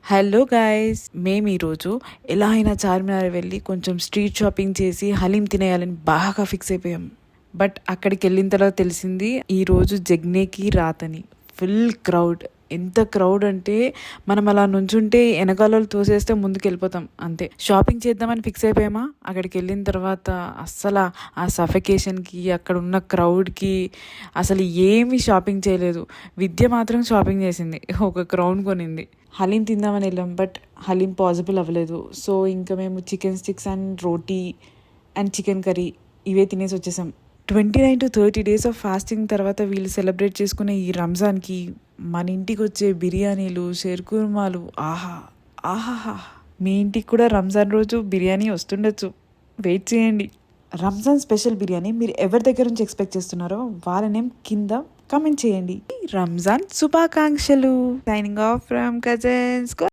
Hello guys, మేము ఈరోజు ఎలా అయినా చార్మినార్ వెళ్ళి కొంచెం స్ట్రీట్ షాపింగ్ చేసి హలీం తినేయాలని బాగా ఫిక్స్ అయిపోయాం. బట్ అక్కడికి వెళ్ళిన తర్వాత తెలిసింది ఈరోజు జగ్నేకి రాతని. Full crowd. ఎంత క్రౌడ్ అంటే మనం అలా నుంచుంటే వెనకాల తోసేస్తే ముందుకు వెళ్ళిపోతాం అంతే. షాపింగ్ చేద్దామని ఫిక్స్ అయిపోయామా, అక్కడికి వెళ్ళిన తర్వాత అస్సలు ఆ సఫికేషన్కి అక్కడ ఉన్న క్రౌడ్కి అసలు ఏమీ షాపింగ్ చేయలేదు. విద్య మాత్రం షాపింగ్ చేసింది, ఒక క్రౌన్ కొనింది. హలీం తిందామని వెళ్ళాం, బట్ హలీం పాసిబుల్ అవ్వలేదు. సో ఇంకా మేము chicken sticks and roti and chicken curry ఇవే తినేసి వచ్చేసాం. 29 to 30 days ఆఫ్ ఫాస్టింగ్ తర్వాత వీళ్ళు సెలబ్రేట్ చేసుకునే ఈ రంజాన్కి మన ఇంటికి వచ్చే బిర్యానీలు, షేర్కుర్మాలు, ఆహా ఆహాహా. మీ ఇంటికి కూడా రంజాన్ రోజు బిర్యానీ వస్తుండొచ్చు, వెయిట్ చేయండి. రంజాన్ స్పెషల్ బిర్యానీ మీరు ఎవరి దగ్గర నుంచి ఎక్స్పెక్ట్ చేస్తున్నారో వాళ్ళ నేమ్ కింద కామెంట్ చేయండి. రంజాన్ శుభాకాంక్షలు. Signing off from cousins.